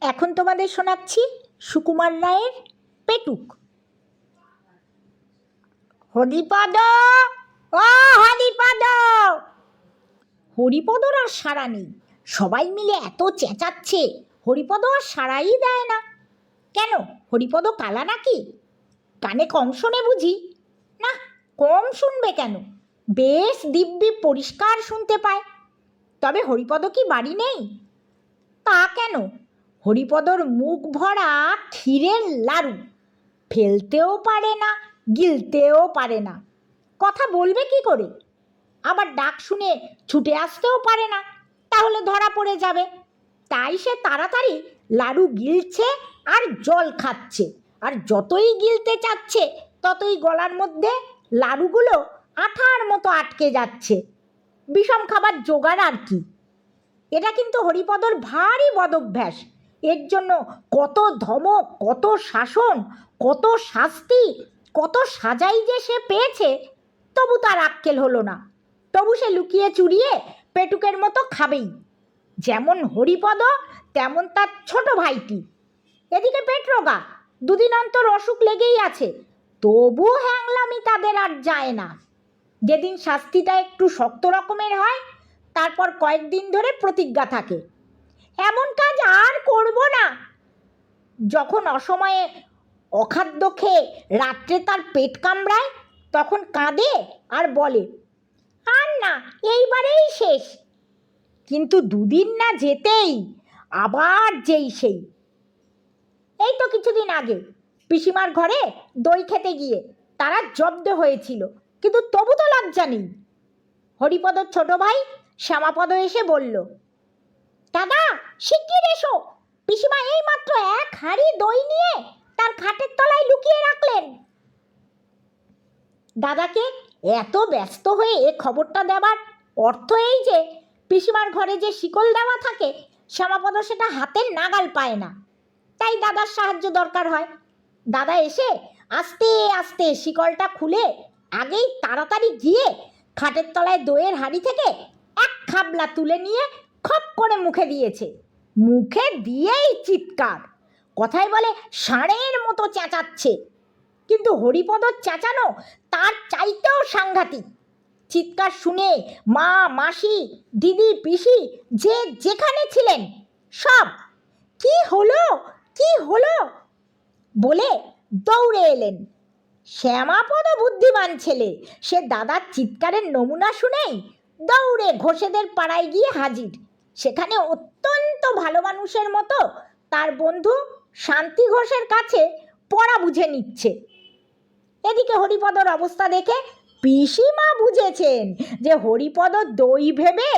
এখন তোমাদের শোনাচ্ছি সুকুমার রায়ের পেটুক। হরিপদ, ও হরিপদ! হরিপদর আর সাড়া নেই। সবাই মিলে এত চেঁচাচ্ছে, হরিপদ আর সাড়াই দেয় না। কেন, হরিপদ কালা নাকি? কানে কম শোনে বুঝি? না, কম শুনবে কেন, বেশ দিব্যি পরিষ্কার শুনতে পায়। তবে হরিপদ কি বাড়ি নেই? তা কেন, হরিপদর মুখ ভরা ক্ষীরের লাড়ু, ফেলতেও পারে না, গিলতেও পারে না। কথা বলবে কি করে? আবার ডাক শুনে ছুটে আসতেও পারে না, তাহলে ধরা পড়ে যাবে। তাই সে তাড়াতাড়ি লাড়ু গিলছে আর জল খাচ্ছে, আর যতই গিলতে চাচ্ছে ততই গলার মধ্যে লাড়ুগুলো আঠার মতো আটকে যাচ্ছে। বিষম খাবার জোগাড় আর কি। এটা কিন্তু হরিপদর ভারী বদভ্যাস। এর জন্য কত ধমক, কত শাসন, কত শাস্তি, কত সাজাই যে সে পেয়েছে, তবু তার আক্কেল হলো না। তবু সে লুকিয়ে চুরিয়ে পেটুকের মতো খাবেই। যেমন হরিপদ তেমন তার ছোট ভাইটি। এদিকে পেটরোগা, দুদিন অন্তর অসুখ লেগেই আছে, তবু হ্যাংলামি তাদের আর যায় না। যেদিন শাস্তিটা একটু শক্ত রকমের হয়, তারপর কয়েকদিন ধরে প্রতিজ্ঞা থাকে, এমন কাজ আর করব না। যখন অসময়ে অখাদ্য খেয়ে রাত্রে তার পেট কামড়ায়, তখন কাঁদে আর বলে, আর না, এইবারেই শেষ। কিন্তু দুদিন না যেতেই আবার যেই সেই। এই তো কিছুদিন আগে পিসিমার ঘরে দই খেতে গিয়ে তারা জব্দ হয়েছিল, কিন্তু তবু তো লজ্জা নেই। হরিপদর ছোট ভাই শ্যামাপদ এসে বলল, দাদা শিগগির এসো, পিসিমা এই মাত্র এক হাঁড়ি দই নিয়ে তার খাটের তলায় লুকিয়ে রাখলেন। দাদাকে এত ব্যস্ত হয়ে এ খবরটা দেবার অর্থ এই যে পিসিমার ঘরে যে শিকল দেওয়া থাকে, শ্যামাপদ সেটা হাতের নাগাল পায় না। তাই দাদার সাহায্য দরকার হয়। দাদা এসে আস্তে আস্তে শিকলটা খুলে আগেই তাড়াতাড়ি গিয়ে খাটের তলায় দইয়ের হাঁড়ি থেকে এক খাবলা তুলে নিয়ে খপ করে মুখে দিয়েছে। মুখে দিয়েই চিৎকার, কথায় বলে ষাঁড়ের মতো চেঁচাচ্ছে। কিন্তু হরিপদর চেঁচানো তার চাইতেও সাংঘাতিক। চিৎকার শুনে মা, মাসি, দিদি, পিসি যে যেখানে ছিলেন সব কি হলো, কি হলো বলে দৌড়ে এলেন। শ্যামাপদ বুদ্ধিমান ছেলে, সে দাদার চিৎকারের নমুনা শুনেই দৌড়ে ঘোষেদের পাড়ায় গিয়ে হাজির। সেখানে অত্যন্ত ভালো মানুষের মতো তার বন্ধু শান্তি ঘোষের কাছে পড়া বুঝে নিচ্ছে। এদিকে হরিপদর অবস্থা দেখে পিসিমা বুঝেছেন যে হরিপদ দই ভেবে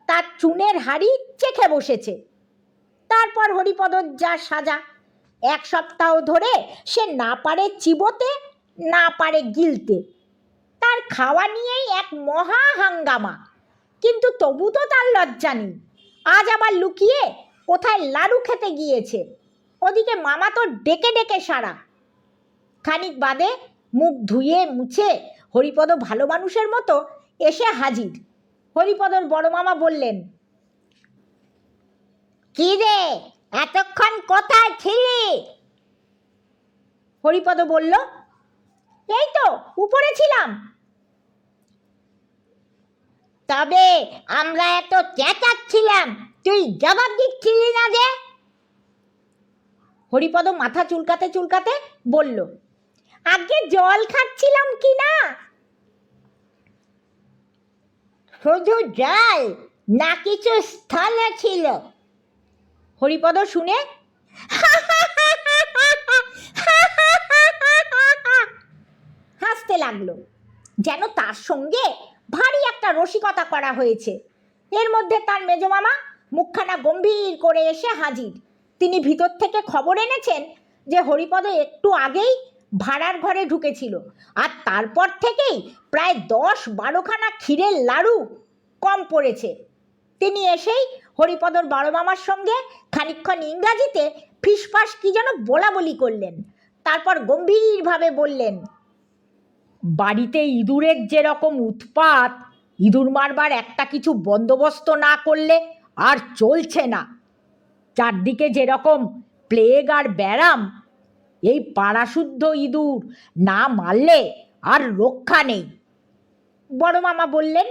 তার চুনের হাঁড়ি চেখে বসেছে। তারপর হরিপদর যা সাজা, এক সপ্তাহ ধরে সে না পারে চিবোতে, না পারে গিলতে। তার খাওয়া নিয়েই এক মহা হাঙ্গামা। কিন্তু তবু তো তার লজ্জা নেই। আজ আবার লুকিয়ে কোথায় লাড়ু খেতে গিয়েছে। ওদিকে মামা তো ডেকে ডেকে সারা। খানিক বাদে মুখ ধুয়ে মুছে হরিপদ ভালো মানুষের মতো এসে হাজির। হরিপদর বড় মামা বললেন, কি রে, এতক্ষণ কোথায় ছিলি? হরিপদ বলল, এই তো উপরে ছিলাম। তবে আমরা এত চেঁচাচ্ছিলাম, তুই জবাব দিচ্ছিলি না যে? হরিপদ মাথা চুলকাতে চুলকাতে বলল, আগে জল খাচ্ছিলাম কি না? শুধু জল না কিছু স্থল ছিল? হরিপদ শুনে হাসতে লাগলো, যেন তার সঙ্গে ভারী একটা রসিকতা করা হয়েছে। এর মধ্যে তার মেজমামা মুখখানা গম্ভীর করে এসে হাজির। তিনি ভিতর থেকে খবর এনেছেন যে হরিপদ একটু আগেই ভাড়ার ঘরে ঢুকেছিল, আর তারপর থেকেই প্রায় 10-12খানা ক্ষীরের লাড়ু কম পড়েছে। তিনি এসেই হরিপদর বড় মামার সঙ্গে খানিকক্ষণ ইংরাজিতে ফিসফাস কি যেন বলা বলি করলেন। তারপর গম্ভীরভাবে বললেন, বাড়িতে ইঁদুরের যেরকম উৎপাত, ইঁদুর মারবার একটা কিছু বন্দোবস্ত না করলে আর চলছে না। চারদিকে যেরকম প্লেগ আর ব্যারাম, এই পাড়াশুদ্ধ ইঁদুর না মারলে আর রক্ষা নেই। বড় মামা বললেন,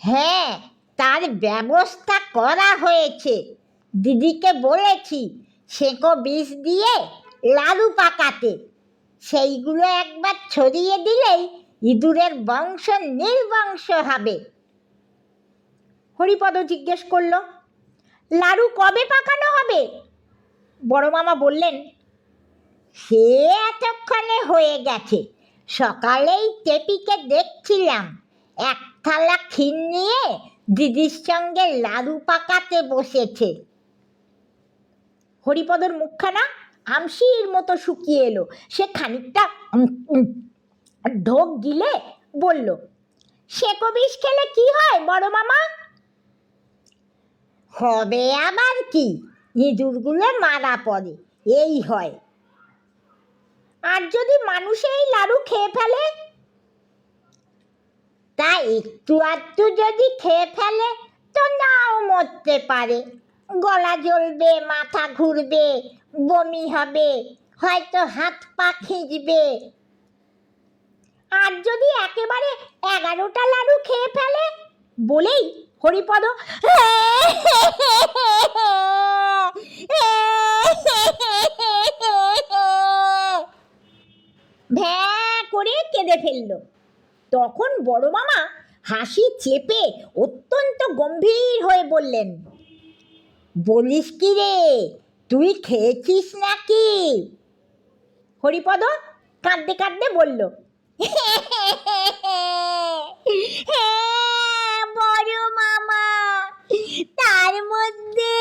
হ্যাঁ, তার ব্যবস্থা করা হয়েছে। দিদিকে বলেছি সেকো বিষ দিয়ে লাড়ু পাকাতে। সেইগুলো একবার ছড়িয়ে দিলেই ইঁদুরের বংশ নির্বংশ হবে। হরিপদ জিজ্ঞেস করল, লাড়ু কবে পাকানো হবে? বড় মামা বললেন, সে এতক্ষণে হয়ে গেছে। সকালেই টেপিকে দেখছিলাম এক থালা ক্ষীর নিয়ে দিদির সঙ্গে লাড়ু পাকাতে বসেছে। হরিপদর মুখখানা আমশির মতো শুকিয়ে এলো। সে খানিকটা ঢোক গিলে বলল, সেকো বিষ খেলে কি হয় বড় মামা? হবে আবার কি, ইঁদুরগুলো মারা পড়ে, এই হয়। আর যদি মানুষ এই লাড়ু খেয়ে ফেলে? তা একটু আধটু যদি খেয়ে ফেলে তো নাও মরতে পারে। গলা জ্বলবে, মাথা ঘুরবে, বমি হবে, হয়তো হাত পা খিঁচবে। আর যদি একেবারে 11টা লাড়ু খেয়ে ফেলে? বলেই হরিপদ ভ্যাঁ করে কেঁদে ফেলল। তখন বড় মামা হাসি চেপে অত্যন্ত গম্ভীর হয়ে বললেন, বলিস কি রে, তুই খেয়েছিস নাকি? হরিপদ কাঁদতে কাঁদতে বলল, হ্যাঁ বড় মামা, তার মধ্যে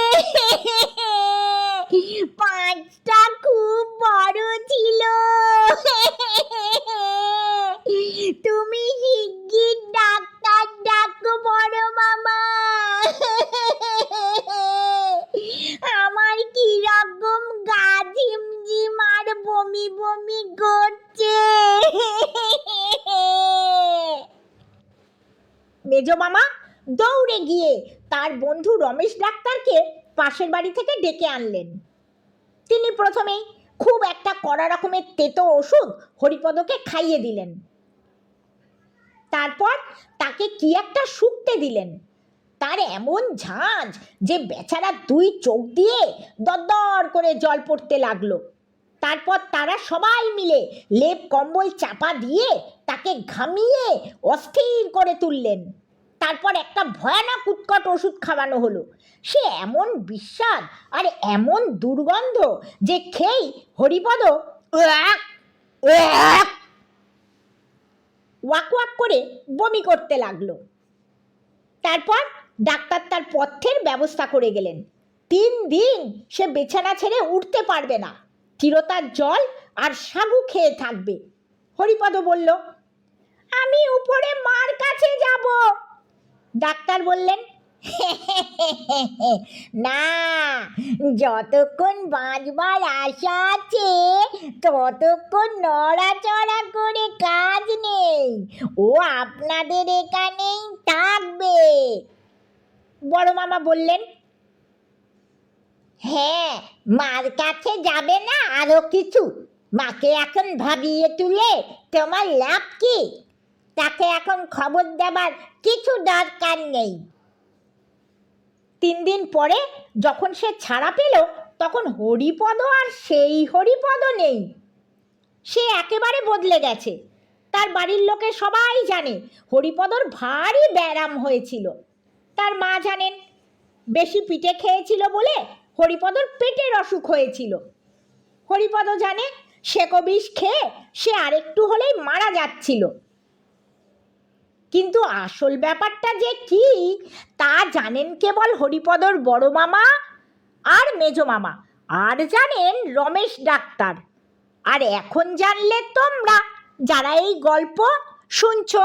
5টা খুব বড় ছিল। তুমি শিগগির ডাক্তার ডাকো বড় মামা, আমার কিরকম গা ঝিমঝিম আর বমি বমি করছে। মেজো মামা দৌড়ে গিয়ে তার বন্ধু রমেশ ডাক্তারকে পাশের বাড়ি থেকে ডেকে আনলেন। তিনি প্রথমেই খুব একটা কড়া রকমের তেতো ওষুধ হরিপদকে খাইয়ে দিলেন। তারপর তাকে কি একটা শুকতে দিলেন। তার এমন ঝাঁঝ যে বেচারা 2 চোখ দিয়ে দরদর করে জল পড়তে লাগলো। তারপর তারা সবাই মিলে লেপ কম্বল চাপা দিয়ে তাকে ঘামিয়ে অস্থির করে তুললেন। তারপর একটা ভয়ানক উৎকট ওষুধ খাওয়ানো হলো। সে এমন বিস্বাদ আর এমন দুর্গন্ধ যে খেয়েই হরিপদ ওয়াক ওয়াক করে বমি করতে লাগলো। তারপর ডাক্তার তার পথ্যের ব্যবস্থা করে গেলেন। 3 দিন সে বিছানা ছেড়ে উঠতে পারবে না, চিরতার জল আর সাগু খেয়ে থাকবে। হরিপদ বলল, আমি উপরে মার কাছে যাব। ডাক্তার বললেন, না, যতক্ষণ বাঁচবার আশা আছে ততক্ষণ নড়াচড়া করে কাজ নেই। ও আপনাদের এখানেই থাকবে। বড় মামা বললেন, হ্যাঁ, মার কাছে যাবে না আরো কিছু? মাকে এখন ভাবিয়ে তুলে তোমার লাভ কি? তাকে এখন খবর দেবার কিছু দরকার নেই। 3 দিন পরে যখন সে ছাড়া পেল তখন হরিপদ আর সেই হরিপদ নেই। সে একেবারে বদলে গেছে। তার বাড়ির লোকে সবাই জানে হরিপদর ভারী ব্যারাম হয়েছিল। তার মা জানেন বেশি পিঠে খেয়েছিল বলে হরিপদর পেটের অসুখ হয়েছিল। হরিপদ জানে সেকো বিষ খেয়ে সে আরেকটু হলেই মারা যাচ্ছিল। কিন্তু আসল ব্যাপারটা যে কি তা জানেন কেবল হরিপদর বড় মামা আর মেজো মামা, আর জানেন রমেশ ডাক্তার। আর এখন জানলে তোমরা, যারা এই গল্প শুনছো।